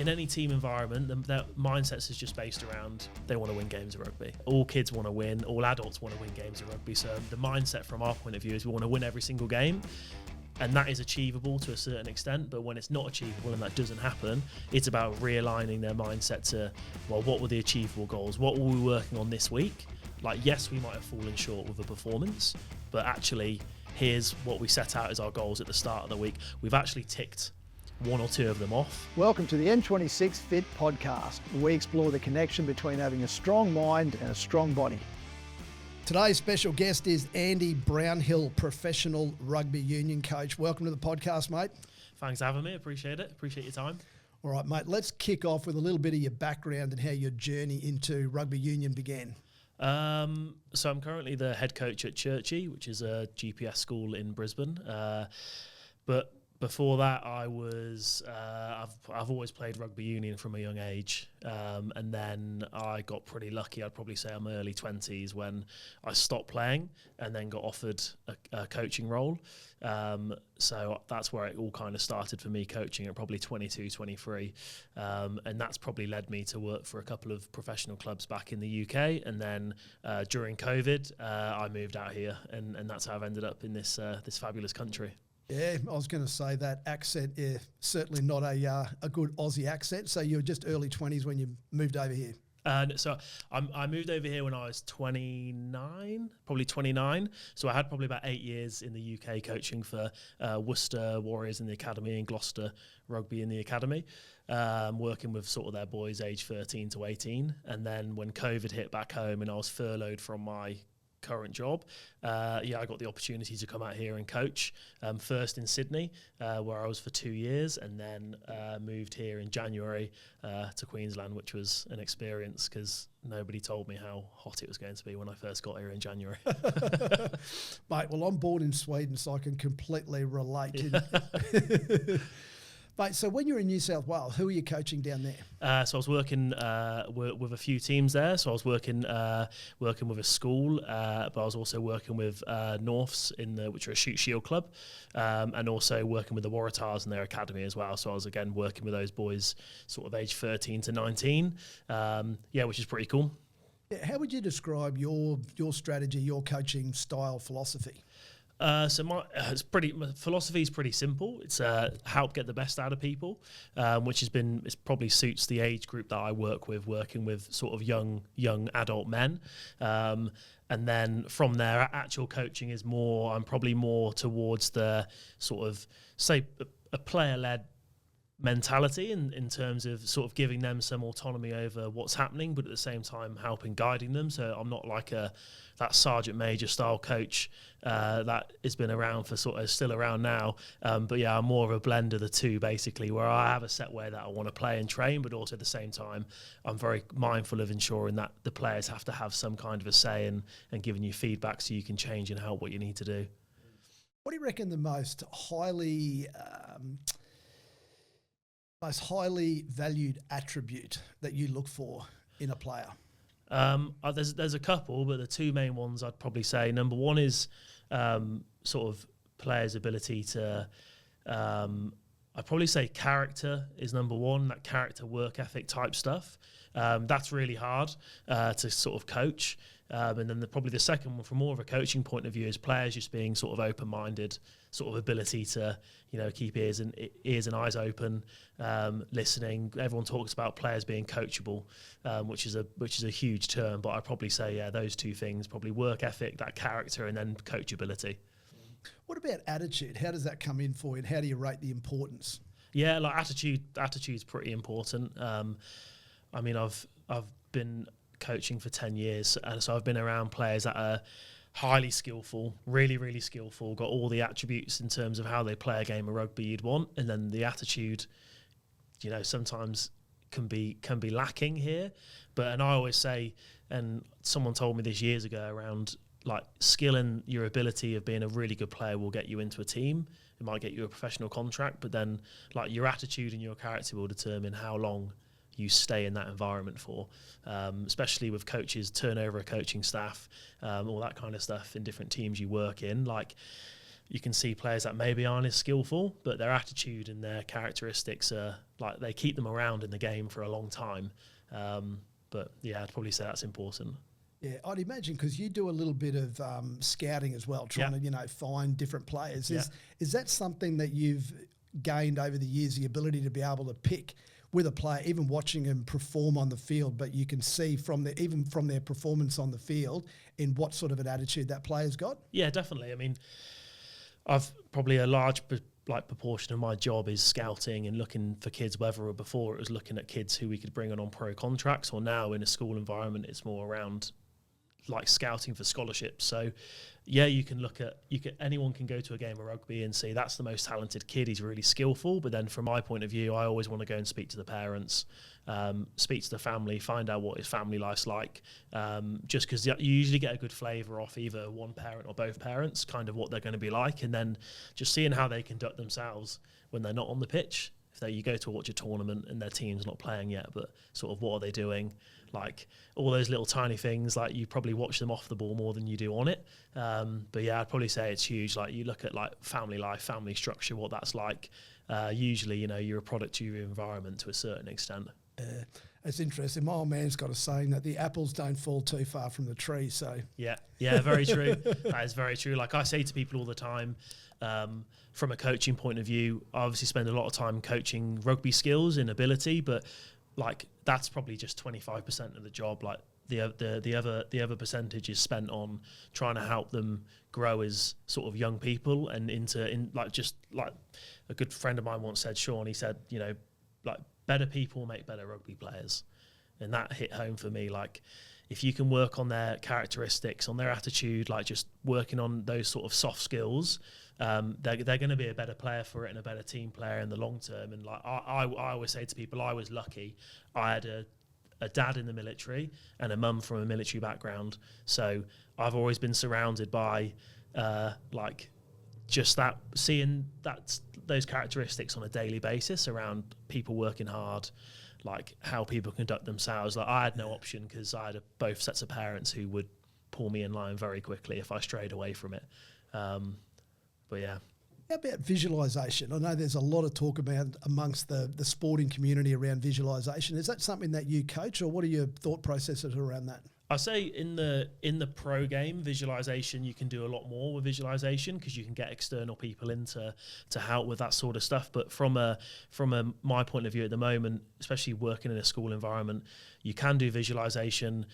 in any team environment, their mindsets is just based around they want to win games of rugby. All kids want to win, all adults want to win games of rugby. So the mindset from our point of view is we want to win every single game. And that is achievable to a certain extent, but when it's not achievable and that doesn't happen, it's about realigning their mindset to, well, what were the achievable goals? What were we working on this week? Like, yes, we might have fallen short with a performance, but actually, here's what we set out as our goals at the start of the week. We've actually ticked one or two of them off. Welcome to the M26Fit Podcast, where we explore the connection between having a strong mind and a strong body. Today's special guest is Andy Brownhill, professional rugby union coach. Welcome to the podcast, mate. Thanks for having me. Appreciate it. Appreciate your time. All right, mate, let's kick off with a little bit of your background and how your journey into rugby union began. So I'm currently the head coach at Churchy, which is a GPS school in Brisbane. But before that, I was I've always played rugby union from a young age, and then I got pretty lucky. I'd probably say I'm early 20s when I stopped playing and then got offered a coaching role. So that's where it all kind of started for me, coaching at probably 22, 23, and that's probably led me to work for a couple of professional clubs back in the UK. And then during COVID, I moved out here, and that's how I've ended up in this fabulous country. Yeah, I was going to say that accent, certainly not a good Aussie accent. So you were just early 20s when you moved over here. So I moved over here when I was 29. So I had probably about 8 years in the UK coaching for Worcester Warriors in the academy and Gloucester Rugby in the academy, working with sort of their boys aged 13 to 18. And then when COVID hit back home and I was furloughed from my current job, I got the opportunity to come out here and coach, first in Sydney, where I was for 2 years, and then moved here in January to Queensland, which was an experience because nobody told me how hot it was going to be when I first got here in January. Mate, well, I'm born in Sweden, so I can completely relate. Yeah. Mate, so when you're in New South Wales, who are you coaching down there? So I was working with a few teams there. So I was working with a school, but I was also working with Norths which are a shoot shield club, and also working with the Waratahs in their academy as well. So I was again working with those boys, sort of age 13 to 19, which is pretty cool. How would you describe your strategy, your coaching style, philosophy? So my philosophy is pretty simple. It's help get the best out of people, which it probably suits the age group that I work with, working with sort of young adult men. And then from there, actual coaching is I'm probably more towards the sort of, say, a player-led mentality in terms of sort of giving them some autonomy over what's happening, but at the same time helping guiding them. So I'm not like that sergeant major style coach that has been around for sort of still around now. But yeah, I'm more of a blend of the two basically, where I have a set way that I want to play and train, but also at the same time, I'm very mindful of ensuring that the players have to have some kind of a say and giving you feedback so you can change and help what you need to do. What do you reckon the most highly valued attribute that you look for in a player? There's a couple, but the two main ones I'd probably say. Number one is sort of players' ability to, I'd probably say character is number one, that character work ethic type stuff. That's really hard to sort of coach. And then probably the second one, from more of a coaching point of view, is players just being sort of open-minded, sort of ability to, keep ears and eyes open, listening. Everyone talks about players being coachable, which is a huge term. But I'd probably say, those two things, probably work ethic, that character, and then coachability. What about attitude? How does that come in for you, and how do you rate the importance? Yeah, like attitude's pretty important. I've been coaching for 10 years, and so I've been around players that are highly skillful, really, really skillful, got all the attributes in terms of how they play a game of rugby you'd want, and then the attitude, sometimes can be lacking here. And I always say, and someone told me this years ago, around like skill and your ability of being a really good player will get you into a team. It might get you a professional contract, but then like your attitude and your character will determine how long you stay in that environment for, especially with coaches, turnover of coaching staff, all that kind of stuff in different teams you work in. Like, you can see players that maybe aren't as skillful, but their attitude and their characteristics are like they keep them around in the game for a long time. But yeah, I'd probably say that's important. Yeah, I'd imagine because you do a little bit of scouting as well, trying to find different players. Is that something that you've gained over the years, the ability to be able to pick with a player, even watching them perform on the field, but you can see from their performance on the field in what sort of an attitude that player's got? Yeah, definitely. I mean, I've probably a large proportion of my job is scouting and looking for kids, whether before it was looking at kids who we could bring on pro contracts, or now in a school environment it's more around like scouting for scholarships. So yeah, anyone can go to a game of rugby and see that's the most talented kid, he's really skillful, but then from my point of view I always want to go and speak to the parents, speak to the family, find out what his family life's like, just because you usually get a good flavour off either one parent or both parents, kind of what they're going to be like, and then just seeing how they conduct themselves when they're not on the pitch. If you go to watch a tournament and their team's not playing yet, but sort of what are they doing, like all those little tiny things, like you probably watch them off the ball more than you do on it. But yeah, I'd probably say it's huge. Like you look at like family life, family structure, what that's like. Usually, you're a product of your environment to a certain extent. It's interesting. My old man's got a saying that the apples don't fall too far from the tree. So yeah, very true. That is very true. Like I say to people all the time, from a coaching point of view, I obviously spend a lot of time coaching rugby skills and ability, but like that's probably just 25% of the job. Like the other percentage is spent on trying to help them grow as sort of young people and just like a good friend of mine once said, Sean, he said, like better people make better rugby players. And that hit home for me. Like if you can work on their characteristics, on their attitude, like just working on those sort of soft skills, they're going to be a better player for it and a better team player in the long term. And like I always say to people, I was lucky. I had a dad in the military and a mum from a military background. So I've always been surrounded by like just that, seeing those characteristics on a daily basis around people working hard, like how people conduct themselves. Like I had no option because I had both sets of parents who would pull me in line very quickly if I strayed away from it. But yeah. How about visualisation? I know there's a lot of talk about amongst the sporting community around visualisation. Is that something that you coach, or what are your thought processes around that? I say in the pro game, visualization, you can do a lot more with visualization because you can get external people in to help with that sort of stuff. But from my point of view at the moment, especially working in a school environment, you can do visualization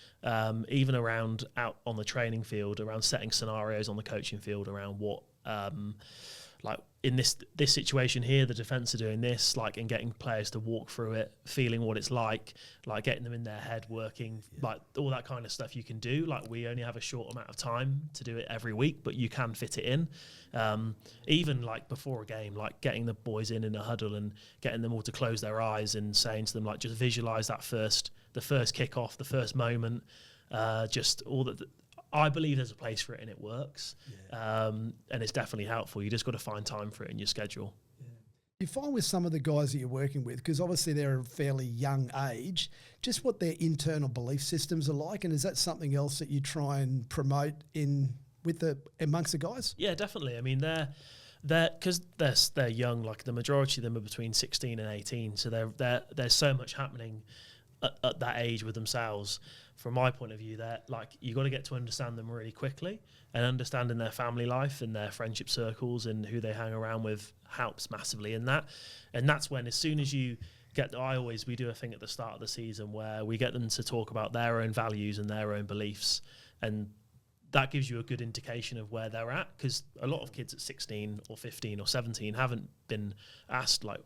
even around out on the training field, around setting scenarios on the coaching field, around what like in this situation here, the defence are doing this, like, and getting players to walk through it, feeling what it's like getting them in their head working, like all that kind of stuff you can do. Like we only have a short amount of time to do it every week, but you can fit it in. Even like before a game, like getting the boys in a huddle and getting them all to close their eyes and saying to them, like, just visualise the first kickoff, the first moment, just all that. I believe there's a place for it and it works. And it's definitely helpful. You just got to find time for it in your schedule. You find with some of the guys that you're working with, because obviously they're a fairly young age, just what their internal belief systems are like, and is that something else that you try and promote amongst the guys? Yeah, definitely. I mean, they're because they're young. Like the majority of them are between 16 and 18, so there's so much happening at that age with themselves. From my point of view, that like you got to get to understand them really quickly, and understanding their family life and their friendship circles and who they hang around with helps massively in that. And that's when, as soon as you get, we do a thing at the start of the season where we get them to talk about their own values and their own beliefs, and that gives you a good indication of where they're at, because a lot of kids at 16 or 15 or 17 haven't been asked, like,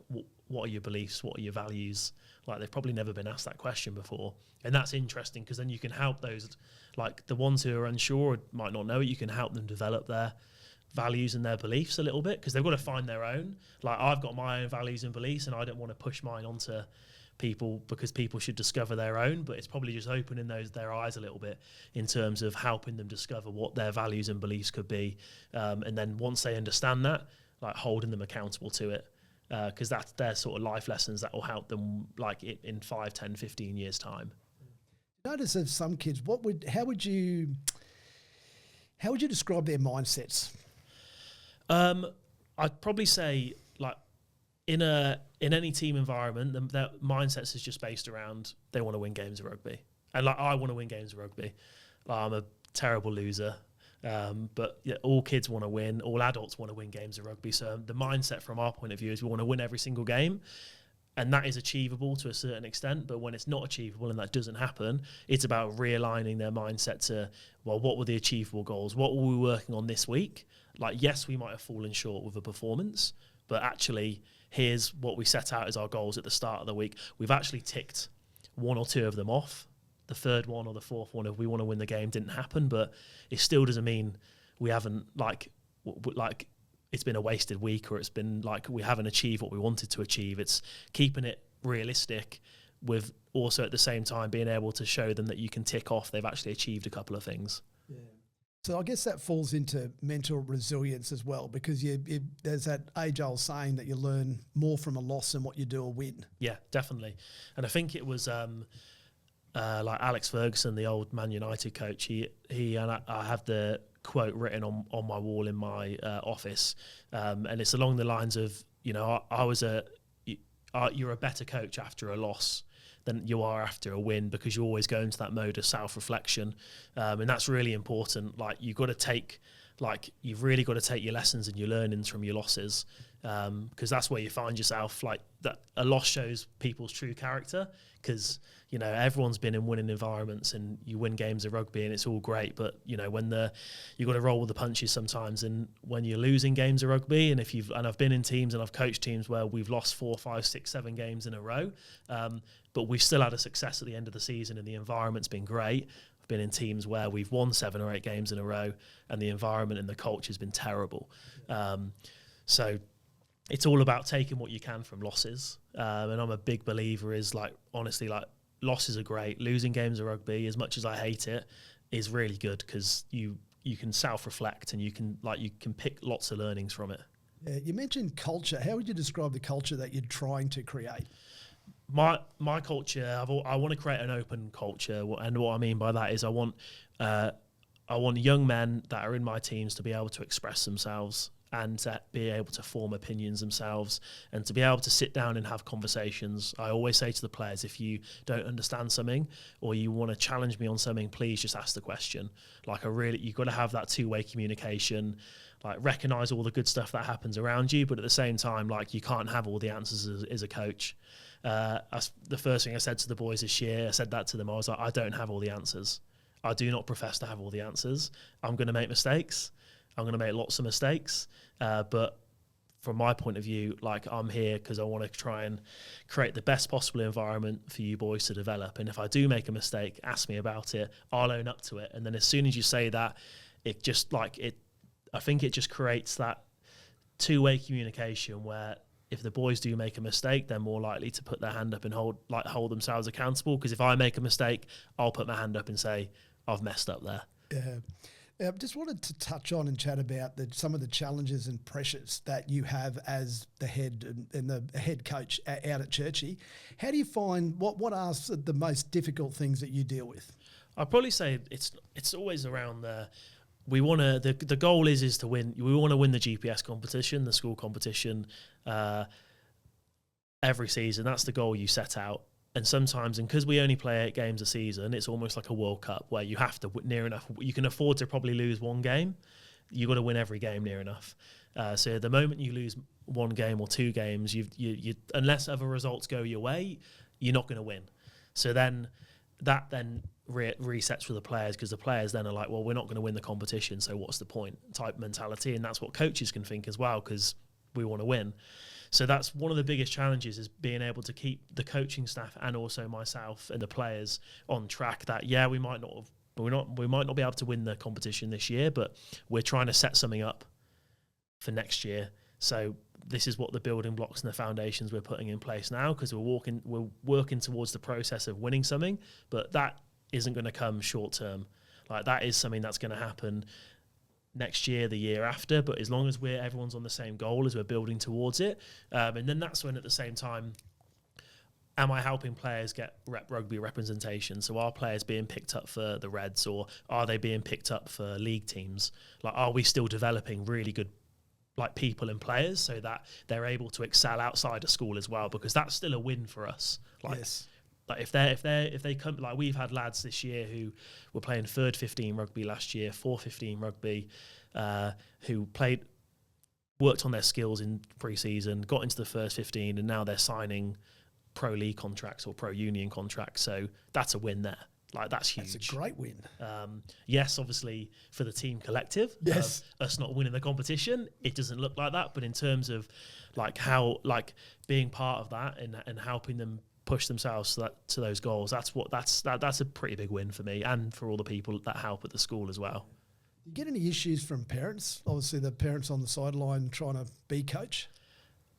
what are your beliefs, what are your values? Like, they've probably never been asked that question before. And that's interesting, because then you can help those, like the ones who are unsure or might not know it, you can help them develop their values and their beliefs a little bit, because they've got to find their own. Like, I've got my own values and beliefs, and I don't want to push mine onto people, because people should discover their own, but it's probably just opening their eyes a little bit in terms of helping them discover what their values and beliefs could be. And then once they understand that, like holding them accountable to it, because that's their sort of life lessons that will help them like in 5, 10, 15 years time. Notice of some kids, how would you describe their mindsets? I'd probably say like in any team environment, their mindsets is just based around they want to win games of rugby, and like I want to win games of rugby. Like, I'm a terrible loser, but yeah, all kids want to win. All adults want to win games of rugby. So the mindset from our point of view is we want to win every single game. And that is achievable to a certain extent, but when it's not achievable and that doesn't happen, it's about realigning their mindset to, well, what were the achievable goals? What were we working on this week? Like, yes, we might have fallen short with a performance, but actually, here's what we set out as our goals at the start of the week. We've actually ticked one or two of them off. The third one or the fourth one, if we want to win the game, didn't happen, but it still doesn't mean we haven't, like it's been a wasted week, or it's been like we haven't achieved what we wanted to achieve. It's keeping it realistic with also at the same time being able to show them that you can tick off they've actually achieved a couple of things. Yeah. So I guess that falls into mental resilience as well, because there's that age-old saying that you learn more from a loss than what you do a win. Yeah, definitely. And I think it was like Alex Ferguson, the old Man United coach, he and I have the quote written on my wall in my office, and it's along the lines of, you know, you're a better coach after a loss than you are after a win, because you always go into that mode of self-reflection, and that's really important. Like, you've really got to take your lessons and your learnings from your losses, because that's where you find yourself. Like, that a loss shows people's true character, because, you know, everyone's been in winning environments and you win games of rugby and it's all great, but, you know, when you got to roll with the punches sometimes, and when you're losing games of rugby, and I've been in teams and I've coached teams where we've lost 4, 5, 6, 7 games in a row, but we've still had a success at the end of the season and the environment's been great. I've been in teams where we've won 7 or 8 games in a row and the environment and the culture has been terrible. So it's all about taking what you can from losses. And I'm a big believer is, like, honestly, like, losses are great. Losing games of rugby, as much as I hate it, is really good, because you can self-reflect and you can pick lots of learnings from it. Yeah, you mentioned culture. How would you describe the culture that you're trying to create? My culture, I want to create an open culture, and what I mean by that is I want young men that are in my teams to be able to express themselves and to be able to form opinions themselves and to be able to sit down and have conversations. I always say to the players, if you don't understand something or you want to challenge me on something, please just ask the question. Like, you've got to have that two-way communication, like, recognize all the good stuff that happens around you, but at the same time, like, you can't have all the answers as a coach. The first thing I said to the boys this year, I said that to them, I was like, I don't have all the answers. I do not profess to have all the answers. I'm going to make mistakes. I'm going to make lots of mistakes. But from my point of view, like, I'm here because I want to try and create the best possible environment for you boys to develop. And if I do make a mistake, ask me about it. I'll own up to it. And then as soon as you say that, I think it just creates that two-way communication where if the boys do make a mistake, they're more likely to put their hand up and hold themselves accountable. Because if I make a mistake, I'll put my hand up and say, I've messed up there. Yeah. I just wanted to touch on and chat about some of the challenges and pressures that you have as the head and the head coach out at Churchie. How do you find, what are the most difficult things that you deal with? I'd probably say it's always around the goal is to win. We want to win the GPS competition, the school competition, every season. That's the goal you set out. And sometimes, and because we only play 8 games a season, it's almost like a World Cup where you have to near enough. You can afford to probably lose one game. You got to win every game near enough. So the moment you lose 1 game or 2 games, you unless other results go your way, you're not going to win. So then that resets for the players, because the players then are like, well, we're not going to win the competition, so what's the point? Type mentality, and that's what coaches can think as well, because we want to win. So that's one of the biggest challenges, is being able to keep the coaching staff and also myself and the players on track. That we might not be able to win the competition this year, but we're trying to set something up for next year. So this is what the building blocks and the foundations we're putting in place now, because we're working towards the process of winning something, but that isn't going to come short term. Like, that is something that's going to happen next year, the year after, but as long as everyone's on the same goal as we're building towards it, and then that's when, at the same time, am I helping players get rugby representation? So are players being picked up for the Reds, or are they being picked up for league teams? Like, are we still developing really good like people and players, so that they're able to excel outside of school as well, because that's still a win for us. Like, yes. Like if they come, like we've had lads this year who were playing third 15 rugby last year, 4-15 rugby, who worked on their skills in pre-season, got into the first 15, and now they're signing pro league contracts or pro union contracts. So that's a win there. Like that's huge. That's a great win. Yes, obviously for the team collective, yes, us not winning the competition, it doesn't look like that. But in terms of like how, like being part of that and helping them push themselves to those goals, that's a pretty big win for me and for all the people that help at the school as well. Do you get any issues from parents? Obviously, the parents on the sideline trying to be coach.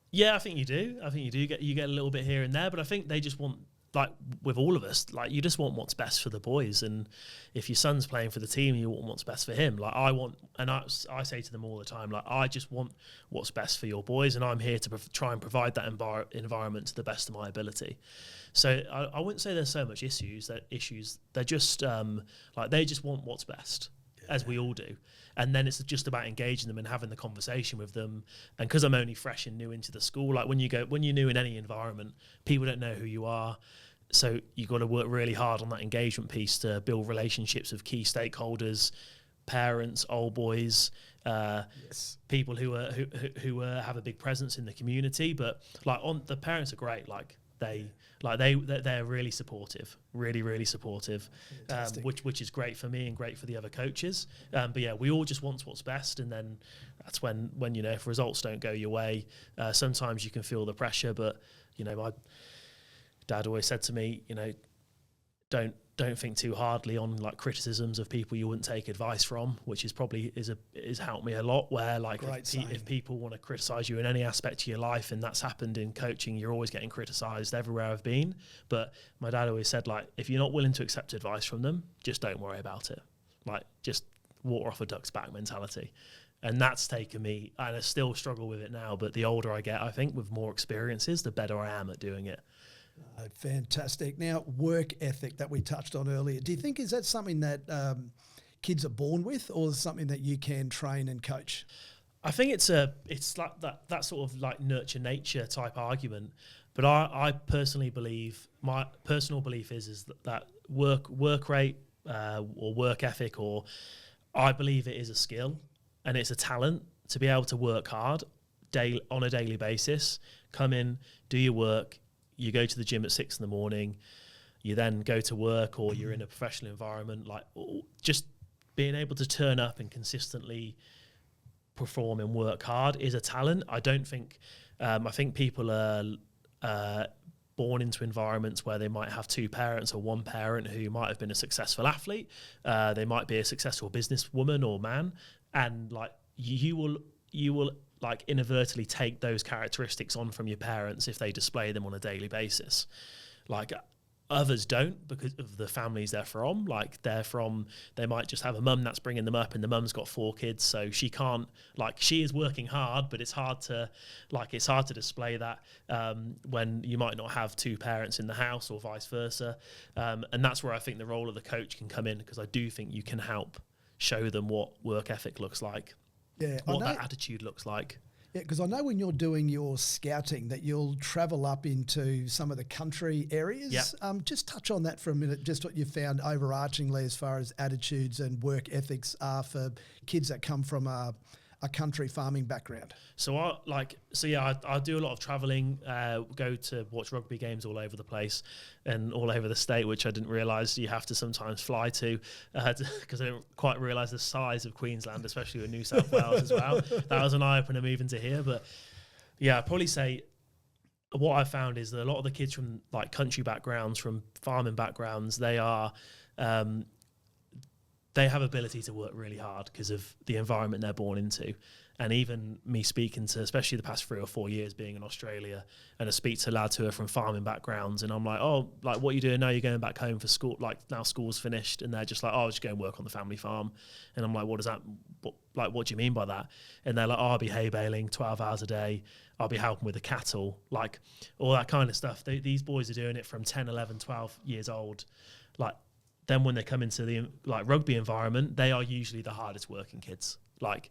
Yeah, I think you do. You get a little bit here and there, but I think they just want, like with all of us, like you just want what's best for the boys. And if your son's playing for the team, you want what's best for him. Like I say to them all the time, like I just want what's best for your boys, and I'm here to try and provide that environment to the best of my ability. So I wouldn't say there's so much issues. They're just like they just want what's best, as we all do. And then it's just about engaging them and having the conversation with them. And because I'm only fresh and new into the school, like when you're new in any environment, people don't know who you are. So you've got to work really hard on that engagement piece to build relationships with key stakeholders, parents, old boys, people who have a big presence in the community. But like the parents are great. They're really supportive, really supportive, which is great for me and great for the other coaches. But yeah, we all just want what's best, and then that's when if results don't go your way, sometimes you can feel the pressure. But my dad always said to me, don't think too hardly on like criticisms of people you wouldn't take advice from, which is probably is helped me a lot. Where like if people want to criticize you in any aspect of your life, and that's happened in coaching, you're always getting criticized everywhere I've been. But my dad always said, like, if you're not willing to accept advice from them, just don't worry about it. Like, just water off a duck's back mentality. And that's taken me, and I still struggle with it now, but the older I get, I think with more experiences, the better I am at doing it. Fantastic. Now, work ethic that we touched on earlier. Do you think is that something that kids are born with, or is it something that you can train and coach? I think it's like that sort of like nurture nature type argument. But I personally believe, my personal belief is that work rate or work ethic, or I believe it is a skill and it's a talent to be able to work hard on a daily basis. Come in, do your work. You go to the gym at 6 a.m, you then go to work, or you're in a professional environment, like just being able to turn up and consistently perform and work hard is a talent. I don't think, I think people are born into environments where they might have two parents or one parent who might have been a successful athlete. They might be a successful businesswoman or man. And like you will like inadvertently take those characteristics on from your parents if they display them on a daily basis. Like others don't, because of the families they're from. Like they might just have a mum that's bringing them up, and the mum's got 4 kids, so she can't, like, she is working hard, but it's hard to display that when you might not have 2 parents in the house, or vice versa. And that's where I think the role of the coach can come in, because I do think you can help show them what work ethic looks like. Yeah, what that attitude looks like. Yeah, because I know when you're doing your scouting that you'll travel up into some of the country areas. Yep. Just touch on that for a minute, just what you found overarchingly as far as attitudes and work ethics are for kids that come from a country farming background. So I do a lot of travelling, go to watch rugby games all over the place and all over the state, which I didn't realise you have to sometimes fly to, because I didn't quite realise the size of Queensland, especially with New South Wales as well. That was an eye-opener moving to here. But yeah, I'd probably say what I found is that a lot of the kids from like country backgrounds, from farming backgrounds, they have ability to work really hard because of the environment they're born into. And even me speaking to, especially the past 3 or 4 years being in Australia, and I speak to lads who are from farming backgrounds, and I'm like, oh, like, what are you doing now? You're going back home for school, like now school's finished, and they're just like, oh, I'll just go and work on the family farm. And I'm like, what do you mean by that? And they're like, oh, I'll be hay baling 12 hours a day. I'll be helping with the cattle, like all that kind of stuff. These boys are doing it from 10, 11, 12 years old. Like, then when they come into the like rugby environment, they are usually the hardest working kids. Like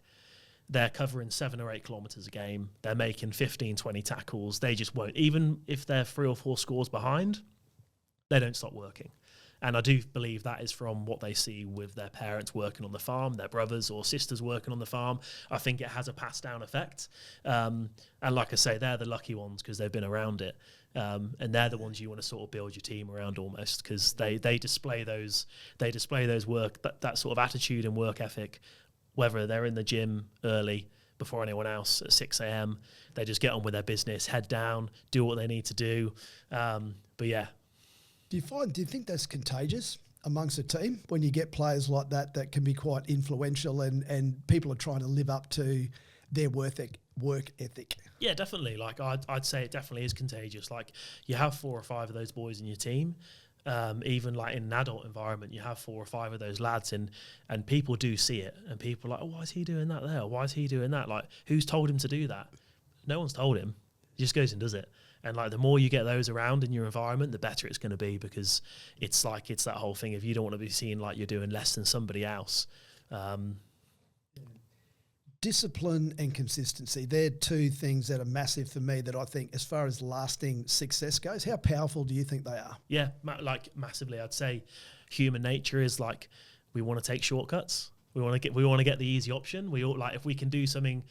they're covering 7 or 8 kilometres a game. They're making 15, 20 tackles. They just won't. Even if they're 3 or 4 scores behind, they don't stop working. And I do believe that is from what they see with their parents working on the farm, their brothers or sisters working on the farm. I think it has a passed down effect. And like I say, they're the lucky ones because they've been around it. And they're the ones you want to sort of build your team around almost, because they display those work, that sort of attitude and work ethic, whether they're in the gym early before anyone else at 6 a.m. They just get on with their business, head down, do what they need to do. But yeah. Do you think that's contagious amongst a team when you get players like that can be quite influential and people are trying to live up to their work ethic? Yeah, definitely. Like I'd say it definitely is contagious. Like you have 4 or 5 of those boys in your team. Even like in an adult environment, you have 4 or 5 of those lads and people do see it, and people are like, oh, why is he doing that there? Why is he doing that? Like, who's told him to do that? No one's told him. He just goes and does it. And like the more you get those around in your environment, the better it's going to be, because it's that whole thing. If you don't want to be seen like you're doing less than somebody else. Discipline and consistency, they're 2 things that are massive for me that I think as far as lasting success goes. How powerful do you think they are? Yeah, like massively. I'd say human nature is like we want to take shortcuts. We want to get the easy option. We all like if we can do something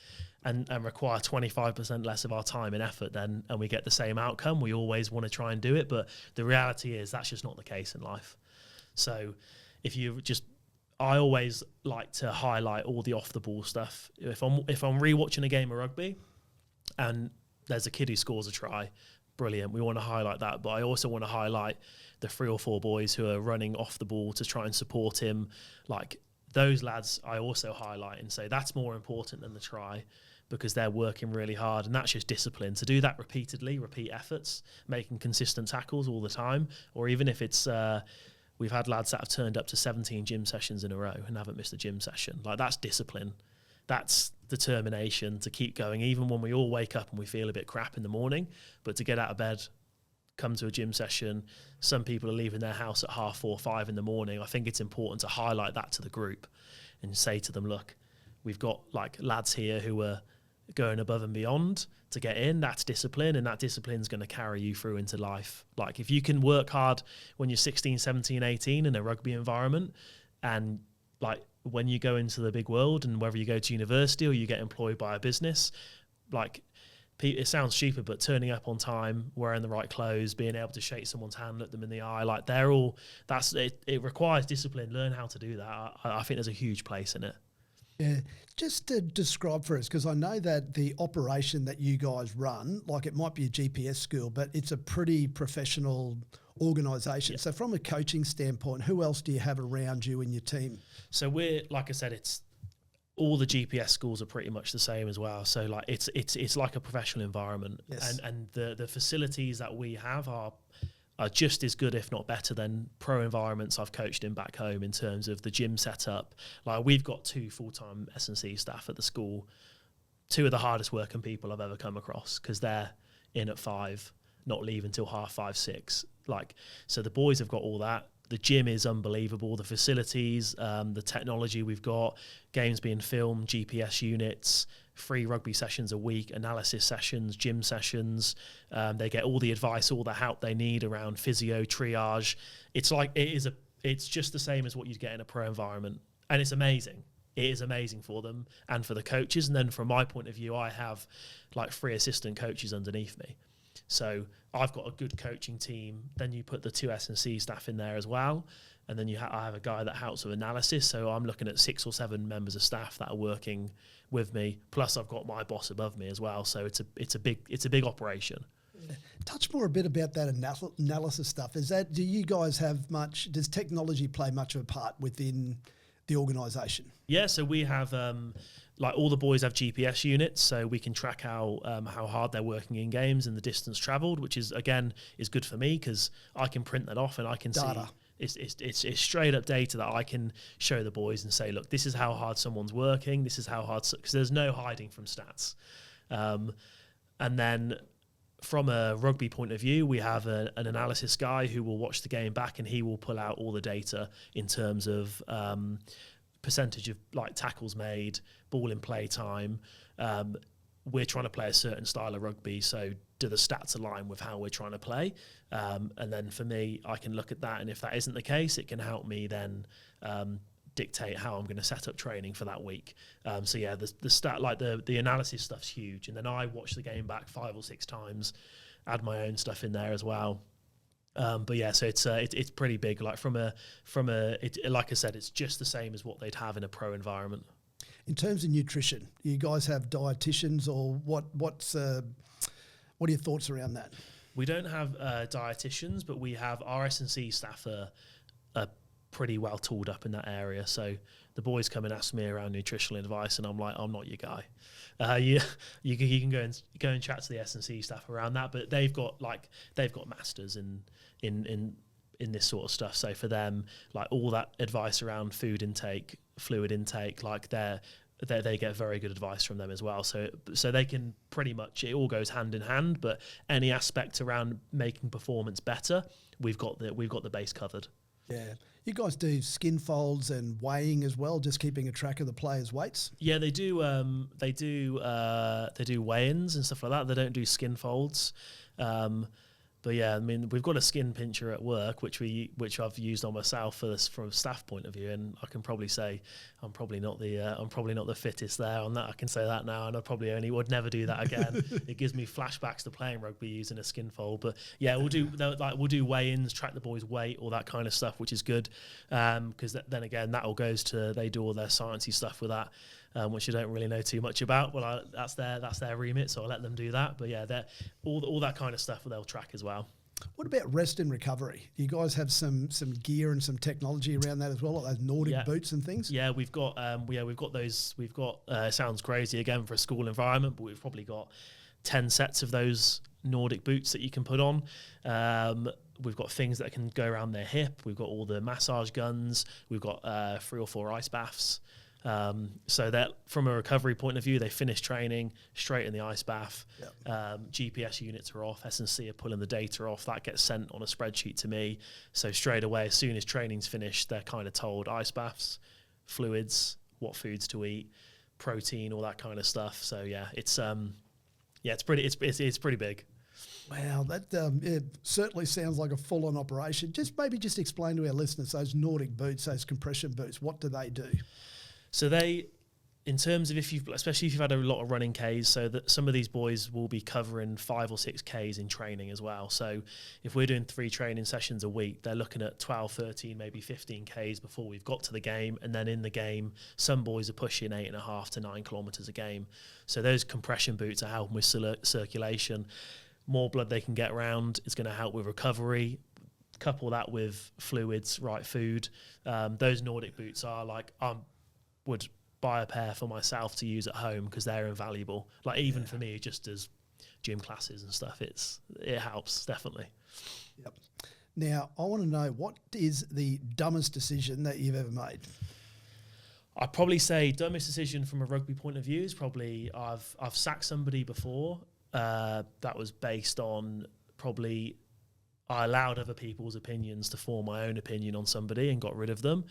and require 25% less of our time and effort and we get the same outcome, we always want to try and do it. But the reality is that's just not the case in life. So I always like to highlight all the off the ball stuff. If I'm rewatching a game of rugby and there's a kid who scores a try, brilliant. We want to highlight that. But I also want to highlight the 3 or 4 boys who are running off the ball to try and support him. Like those lads I also highlight and say that's more important than the try, because they're working really hard, and that's just discipline. To do that repeatedly, repeat efforts, making consistent tackles all the time, or even if it's we've had lads that have turned up to 17 gym sessions in a row and haven't missed a gym session. Like that's discipline. That's determination to keep going, even when we all wake up and we feel a bit crap in the morning, but to get out of bed, come to a gym session. Some people are leaving their house at 4:30, 5 in the morning. I think it's important to highlight that to the group and say to them, look, we've got like lads here who are going above and beyond to get in. That's discipline, and that discipline is going to carry you through into life. Like if you can work hard when you're 16, 17, 18 in a rugby environment, and like when you go into the big world, and whether you go to university or you get employed by a business, like it sounds stupid, but turning up on time, wearing the right clothes, being able to shake someone's hand, look them in the eye, like they're all, that's it. It requires discipline. Learn how to do that. I think there's a huge place in it. Yeah, just to describe for us, because I know that the operation that you guys run, like it might be a GPS school, but it's a pretty professional organisation. Yeah. So from a coaching standpoint, who else do you have around you in your team? So we're, like I said, it's all the GPS schools are pretty much the same as well. So like it's like a professional environment. Yes. And the facilities that we have are just as good, if not better, than pro environments I've coached in back home in terms of the gym setup. Like we've got 2 full-time S&C staff at the school, 2 of the hardest working people I've ever come across, because they're in at 5, not leave until 5:30, 6. Like, so the boys have got all that. The gym is unbelievable. The facilities, the technology we've got, games being filmed, GPS units, 3 rugby sessions a week, analysis sessions, gym sessions. They get all the advice, all the help they need around physio, triage. It's just the same as what you'd get in a pro environment. And it's amazing. It is amazing for them and for the coaches. And then from my point of view, I have like 3 assistant coaches underneath me. So I've got a good coaching team. Then you put the 2 S&C staff in there as well. And then I have a guy that helps with analysis. So I'm looking at 6 or 7 members of staff that are working with me. Plus I've got my boss above me as well. So it's a big operation. Yeah. Touch more a bit about that analysis stuff. Do you guys have does technology play much of a part within the organisation? Yeah, so we have like all the boys have GPS units, so we can track how hard they're working in games and the distance travelled, which is good for me because I can print that off and I can data. See it's straight up data that I can show the boys and say, look, this is how hard someone's working. This is how hard, because there's no hiding from stats. And then from a rugby point of view, we have an analysis guy who will watch the game back and he will pull out all the data in terms of percentage of like tackles made, ball in play time. We're trying to play a certain style of rugby, so do the stats align with how we're trying to play? And then for me, I can look at that, and if that isn't the case, it can help me then dictate how I'm going to set up training for that week. So yeah, the stat, like the analysis stuff's huge, and then I watch the game back 5 or 6 times, add my own stuff in there as well. But yeah, so it's pretty big. Like like I said, it's just the same as what they'd have in a pro environment. In terms of nutrition, you guys have dietitians, or what are your thoughts around that? We don't have dietitians, but we have our S&C staff are pretty well tooled up in that area. So the boys come and ask me around nutritional advice, and I'm like, I'm not your guy. You can go and chat to the S&C staff around that, but they've got masters in this sort of stuff. So for them, like all that advice around food intake, fluid intake, like they get very good advice from them as well. So they can pretty much, it all goes hand in hand, but any aspect around making performance better, we've got the base covered. Yeah. You guys do skin folds and weighing as well, just keeping a track of the players' weights? Yeah, they do weigh-ins and stuff like that. They don't do skin folds. But yeah, I mean, we've got a skin pincher at work, which I've used on myself from a staff point of view, and I can probably say I'm probably not the fittest there on that. I can say that now, and I probably would never do that again. It gives me flashbacks to playing rugby using a skin fold. But yeah, we'll do weigh-ins, track the boys' weight, all that kind of stuff, which is good, because then again, that all goes to, they do all their sciencey stuff with that. Which I don't really know too much about. Well, that's their remit, so I'll let them do that. But yeah, all that kind of stuff they'll track as well. What about rest and recovery? Do you guys have some gear and some technology around that as well, like those Nordic boots and things? Yeah, we've got those. We've got sounds crazy again for a school environment, but we've probably got 10 sets of those Nordic boots that you can put on. We've got things that can go around their hip. We've got all the massage guns. We've got 3 or 4 ice baths. So that from a recovery point of view, they finish training straight in the ice bath. Yep. GPS units are off. S&C are pulling the data off. That gets sent on a spreadsheet to me. So straight away, as soon as training's finished, they're kind of told ice baths, fluids, what foods to eat, protein, all that kind of stuff. So yeah, it's pretty big. Wow, that it certainly sounds like a full-on operation. Maybe just explain to our listeners those Nordic boots, those compression boots. What do they do? So they, in terms of especially if you've had a lot of running Ks, so that some of these boys will be covering 5 or 6 Ks in training as well. So if we're doing 3 training sessions a week, they're looking at 12, 13, maybe 15 Ks before we've got to the game. And then in the game, some boys are pushing 8.5 to 9 kilometres a game. So those compression boots are helping with circulation. More blood they can get around. It's going to help with recovery. Couple that with fluids, right food. Those Nordic boots are like, would buy a pair for myself to use at home because they're invaluable. Like even for me, just as gym classes and stuff, it helps definitely. Yep. Now I want to know, what is the dumbest decision that you've ever made? I'd probably say dumbest decision from a rugby point of view is probably I've sacked somebody before. That was based on probably I allowed other people's opinions to form my own opinion on somebody and got rid of them.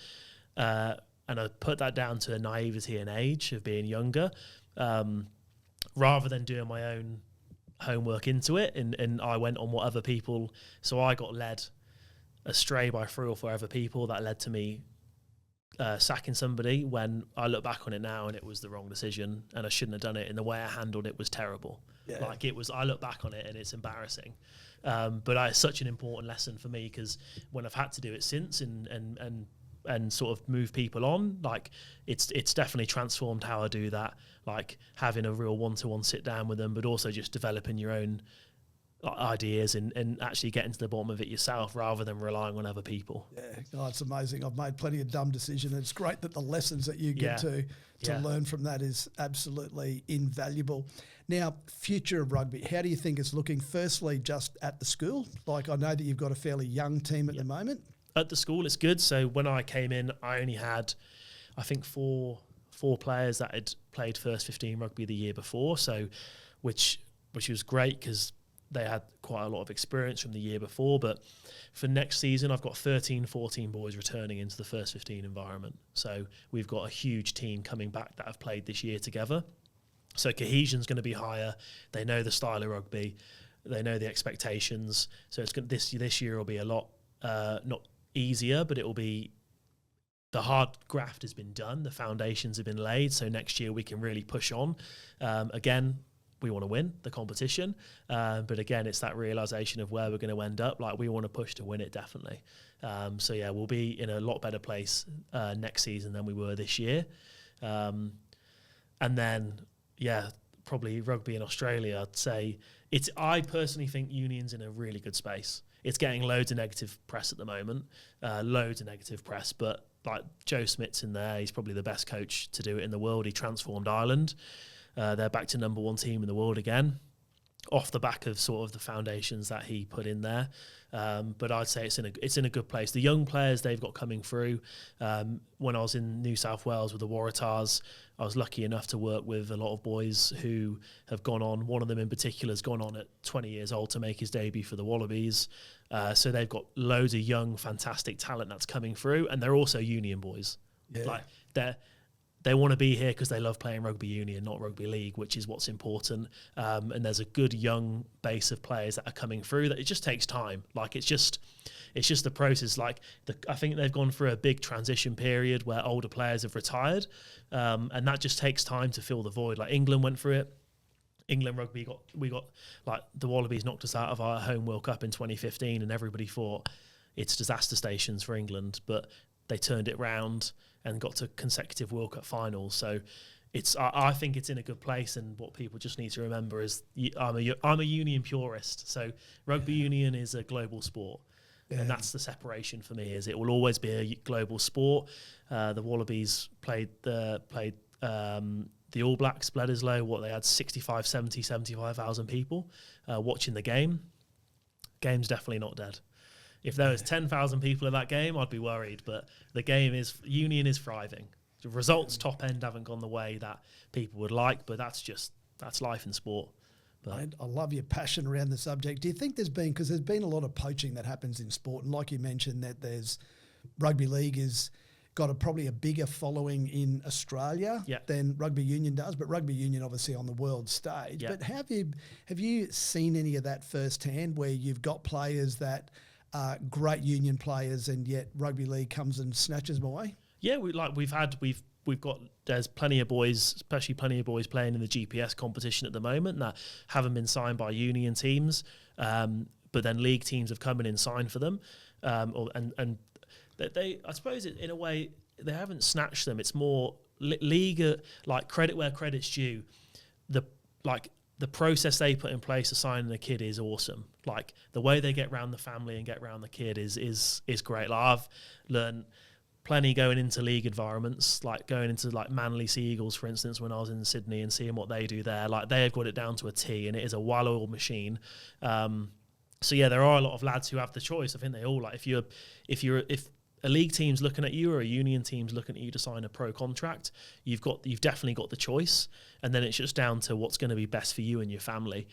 And I put that down to naivety and age of being younger, rather than doing my own homework into it. And I went on what other people, so I got led astray by 3 or 4 other people that led to me sacking somebody, when I look back on it now and it was the wrong decision and I shouldn't have done it, and the way I handled it was terrible. Yeah. Like I look back on it and it's embarrassing. But it's such an important lesson for me, because when I've had to do it since and sort of move people on, like it's definitely transformed how I do that, like having a real one-to-one sit down with them, but also just developing your own ideas and actually getting to the bottom of it yourself rather than relying on other people. Yeah, it's amazing. I've made plenty of dumb decisions. It's great that the lessons that you get to learn from that is absolutely invaluable. Now, future of rugby, how do you think it's looking? Firstly, just at the school, like I know that you've got a fairly young team at the moment. At the school, it's good. So when I came in, I only had, I think, four players that had played first 15 rugby the year before. So, which was great, because they had quite a lot of experience from the year before. But for next season, I've got 13, 14 boys returning into the first 15 environment. So we've got a huge team coming back that have played this year together. So cohesion's going to be higher. They know the style of rugby. They know the expectations. So it's this year will be a lot not easier, but it will be, the hard graft has been done. The foundations have been laid. So next year we can really push on. Again, we want to win the competition. But again, it's that realization of where we're going to end up. Like, we want to push to win it, definitely. So yeah, we'll be in a lot better place next season than we were this year. And then, yeah, probably rugby in Australia, I'd say I personally think Union's in a really good space. It's getting loads of negative press at the moment, but like Joe Smith's in there. He's probably the best coach to do it in the world. He transformed Ireland. They're back to number one team in the world again, off the back of sort of the foundations that he put in there. But I'd say it's in a good place. The young players they've got coming through. When I was in New South Wales with the Waratahs, I was lucky enough to work with a lot of boys who have gone on. One of them in particular has gone on at 20 years old to make his debut for the Wallabies. So they've got loads of young, fantastic talent that's coming through, and they're also Union boys. Yeah. Like they want to be here because they love playing rugby union, not rugby league, which is what's important. And there's a good young base of players that are coming through. That it just takes time. Like it's just the process. Like I think they've gone through a big transition period where older players have retired, and that just takes time to fill the void. Like England went through it. England rugby we got like the Wallabies knocked us out of our home World Cup in 2015, and everybody thought it's disaster stations for England, but they turned it round and got to consecutive World Cup finals. So I think it's in a good place, and what people just need to remember is I'm a union purist. So rugby union is a global sport. Yeah. And that's the separation for me, is it will always be a global sport. The Wallabies played the All Blacks, Bledisloe, they had 65, 70, 75,000 people watching the game. Game's definitely not dead. If there was 10,000 people in that game, I'd be worried. But the Union is thriving. The results top end haven't gone the way that people would like, but that's life in sport. But I love your passion around the subject. Do you think because there's been a lot of poaching that happens in sport, and like you mentioned, that there's rugby league has got probably a bigger following in Australia than rugby union does, but rugby union obviously on the world stage. But have you seen any of that firsthand, where you've got players that great union players, and yet rugby league comes and snatches them away? Yeah, there's plenty of boys, especially plenty of boys playing in the GPS competition at the moment that haven't been signed by union teams, but then league teams have come in and signed for them, and they I suppose in a way they haven't snatched them. It's more league, like credit where credit's due. The process they put in place to signing a kid is awesome. Like the way they get around the family and get around the kid is great. Like I've learned plenty going into league environments, like going into like Manly Sea Eagles, for instance, when I was in Sydney, and seeing what they do there. Like they have got it down to a T, and it is a well-oiled machine. So yeah, there are a lot of lads who have the choice. I think they all like if a league team's looking at you or a union team's looking at you to sign a pro contract, you've definitely got the choice, and then it's just down to what's going to be best for you and your family.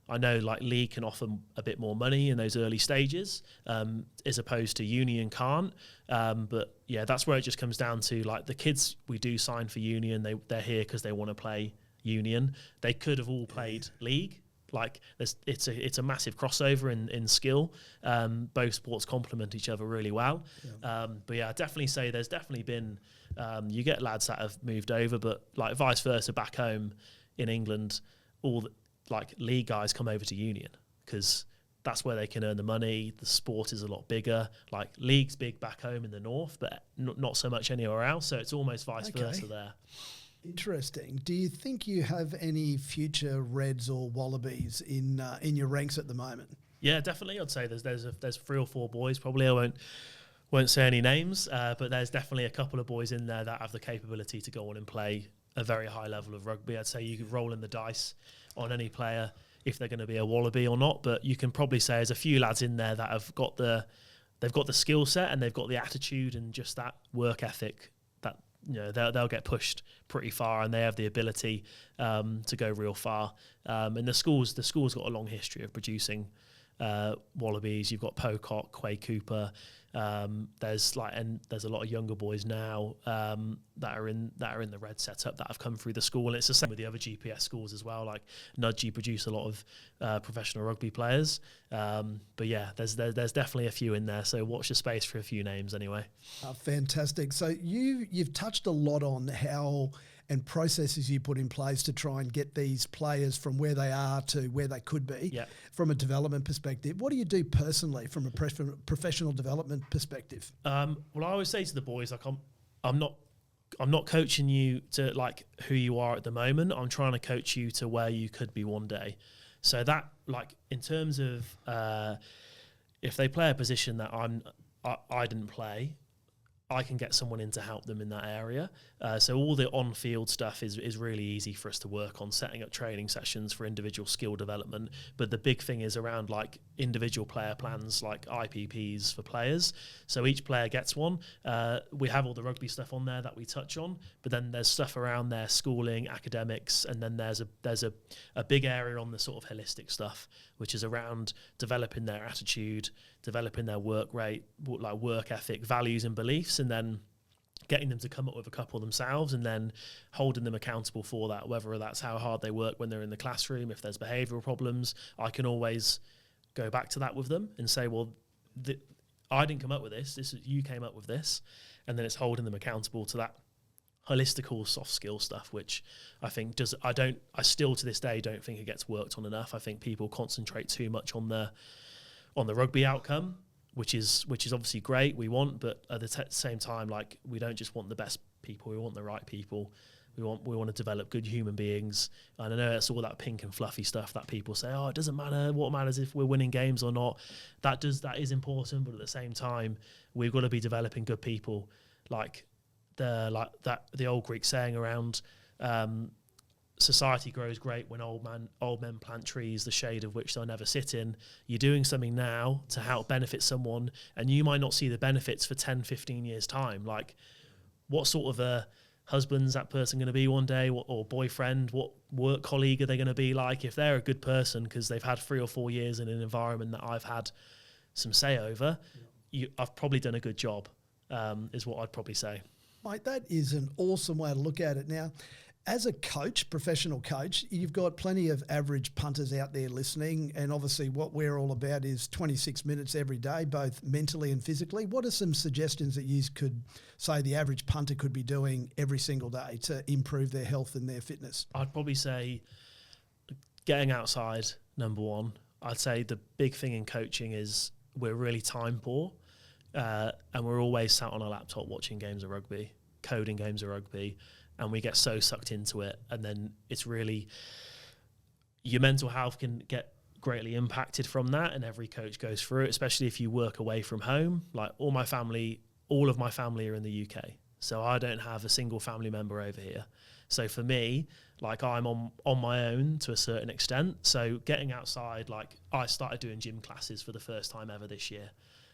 I know like league can offer a bit more money in those early stages, as opposed to union can't. But yeah, that's where it just comes down to like the kids we do sign for union, they're here because they want to play union. They could have all played league. Like it's a massive crossover in skill. Both sports complement each other really well. Yeah. But yeah, I definitely say there's definitely been you get lads that have moved over, but like vice versa back home in England, all the like league guys come over to union because that's where they can earn the money. The sport is a lot bigger. Like league's big back home in the north, but not so much anywhere else. So it's almost vice versa there. Interesting. Do you think you have any future Reds or Wallabies in your ranks at the moment? Yeah, definitely. I'd say there's 3 or 4 boys. Probably I won't say any names, but there's definitely a couple of boys in there that have the capability to go on and play a very high level of rugby. I'd say you could roll in the dice on any player if they're going to be a Wallaby or not. But you can probably say there's a few lads in there that have got the skill set and they've got the attitude and just that work ethic they'll get pushed pretty far, and they have the ability to go real far. And the school's got a long history of producing wallabies. You've got Pocock, Quay Cooper. There's a lot of younger boys now that are in the red setup that have come through the school, and it's the same with the other GPS schools as well. Like Nudgee produce a lot of professional rugby players, but yeah, there's definitely a few in there. So watch the space for a few names anyway. Fantastic. So you've touched a lot on how and processes you put in place to try and get these players from where they are to where they could be from a development perspective. What do you do personally from a professional development perspective? Well, I always say to the boys, like, I'm not coaching you to like who you are at the moment. I'm trying to coach you to where you could be one day. So that, like, in terms of if they play a position that I didn't play, I can get someone in to help them in that area. So all the on-field stuff is really easy for us to work on, setting up training sessions for individual skill development. But the big thing is around like individual player plans, like IPPs for players. So each player gets one. We have all the rugby stuff on there that we touch on, but then there's stuff around their schooling, academics, and then there's a big area on the sort of holistic stuff, which is around developing their attitude, developing their work rate, like work ethic, values and beliefs, and then getting them to come up with a couple themselves and then holding them accountable for that, whether that's how hard they work when they're in the classroom. If there's behavioural problems, I can always go back to that with them and say, well, I didn't come up with this, you came up with this. And then it's holding them accountable to that holistical soft skill stuff, which I think I still to this day don't think it gets worked on enough. I think people concentrate too much on the rugby outcome, which is obviously great, we want, but at the same time, like, we don't just want the best people, we want the right people. We want to develop good human beings. And I know it's all that pink and fluffy stuff that people say, oh, it doesn't matter, what matters if we're winning games or not. That is important, but at the same time, we've got to be developing good people. Like the old Greek saying around society grows great when old men plant trees, the shade of which they'll never sit in. You're doing something now to help benefit someone, and you might not see the benefits for 10, 15 years time. Like, what sort of a husband's that person going to be one day, or boyfriend? What work colleague are they going to be like? If they're a good person because they've had 3 or 4 years in an environment that I've had some say over, I've probably done a good job, is what I'd probably say. Mate, that is an awesome way to look at it. Now, as a coach, professional coach, you've got plenty of average punters out there listening, and obviously what we're all about is 26 minutes every day, both mentally and physically. What are some suggestions that you could say the average punter could be doing every single day to improve their health and their fitness? I'd probably say getting outside, number one. I'd say the big thing in coaching is we're really time poor, and we're always sat on a laptop watching games of rugby, coding games of rugby, and we get so sucked into it, and then it's really, your mental health can get greatly impacted from that, and every coach goes through it, especially if you work away from home. Like, all of my family are in the UK, so I don't have a single family member over here. So for me, like, I'm on my own to a certain extent. So getting outside, like, I started doing gym classes for the first time ever this year,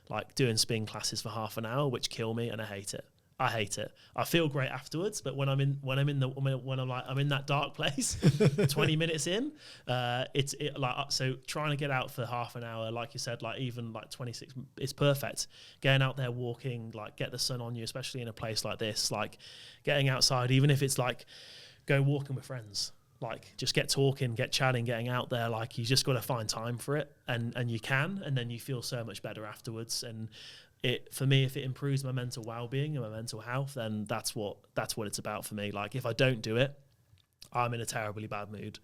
like doing spin classes for half an hour, which kill me, and I hate it. I feel great afterwards, but when I'm in that dark place, 20 minutes in, so trying to get out for half an hour, like you said, like even like 26 is perfect. Getting out there, walking, like, get the sun on you, especially in a place like this, like getting outside, even if it's like go walking with friends, like just get talking, get chatting, getting out there. Like, you just got to find time for it, and you can, and then you feel so much better afterwards. And for me, if it improves my mental well-being and my mental health, then that's what it's about for me. Like, if I don't do it, I'm in a terribly bad mood.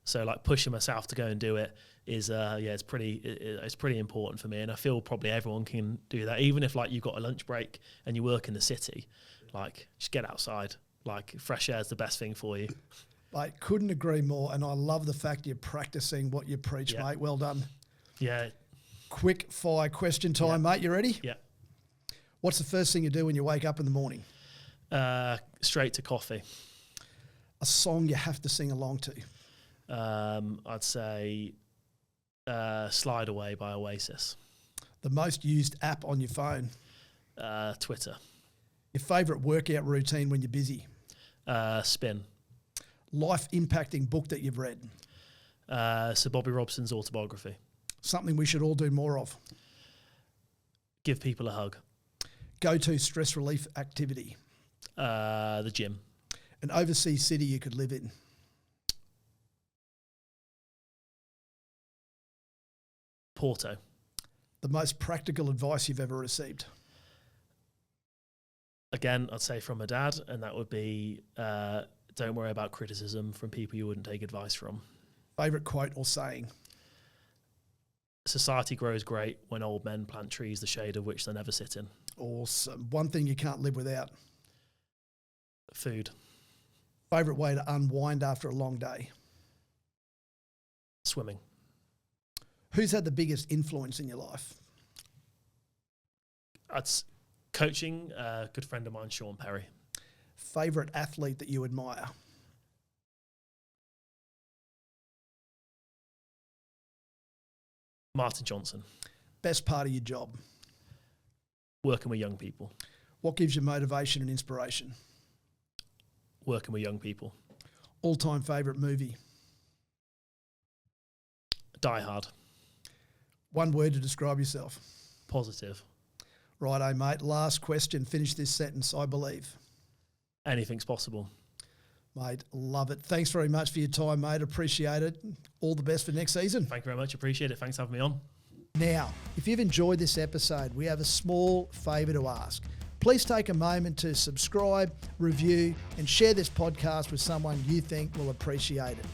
So, like, pushing myself to go and do it is it's pretty important for me, and I feel probably everyone can do that. Even if, like, you've got a lunch break and you work in the city, like, just get outside. Like, fresh air is the best thing for you. I couldn't agree more, and I love the fact you're practicing what you preach, mate. Well done. Yeah. Quick fire question time, mate. You ready? Yeah. What's the first thing you do when you wake up in the morning? Straight to coffee. A song you have to sing along to? I'd say Slide Away by Oasis. The most used app on your phone? Twitter. Your favourite workout routine when you're busy? Spin. Life impacting book that you've read? Sir Bobby Robson's autobiography. Something we should all do more of? Give people a hug. Go-to stress relief activity? The gym. An overseas city you could live in? Porto. The most practical advice you've ever received? Again, I'd say from a dad, and that would be don't worry about criticism from people you wouldn't take advice from. Favourite quote or saying? Society grows great when old men plant trees, the shade of which they never sit in. Awesome. One thing you can't live without? Food. Favourite way to unwind after a long day? Swimming. Who's had the biggest influence in your life? That's coaching, a good friend of mine, Sean Perry. Favourite athlete that you admire? Martin Johnson. Best part of your job? Working with young people. What gives you motivation and inspiration? Working with young people. All-time favourite movie? Die Hard. One word to describe yourself? Positive. Righto, mate. Last question. Finish this sentence, I believe. Anything's possible. Mate, love it. Thanks very much for your time, mate. Appreciate it. All the best for next season. Thank you very much. Appreciate it. Thanks for having me on. Now, if you've enjoyed this episode, we have a small favour to ask. Please take a moment to subscribe, review, and share this podcast with someone you think will appreciate it.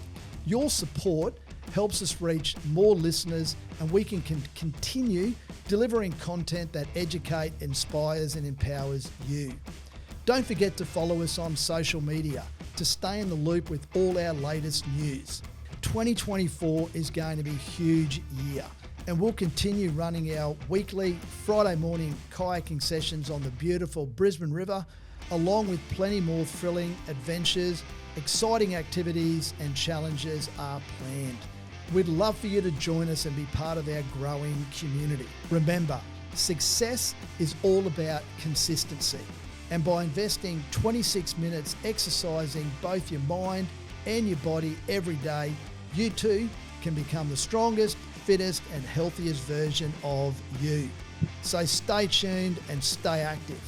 Your support helps us reach more listeners, and we can continue delivering content that educate, inspires, and empowers you. Don't forget to follow us on social media to stay in the loop with all our latest news. 2024 is going to be a huge year, and we'll continue running our weekly Friday morning kayaking sessions on the beautiful Brisbane River, along with plenty more thrilling adventures, exciting activities and challenges are planned. We'd love for you to join us and be part of our growing community. Remember, success is all about consistency. And by investing 26 minutes exercising both your mind and your body every day, you too can become the strongest, fittest, and healthiest version of you. So stay tuned and stay active.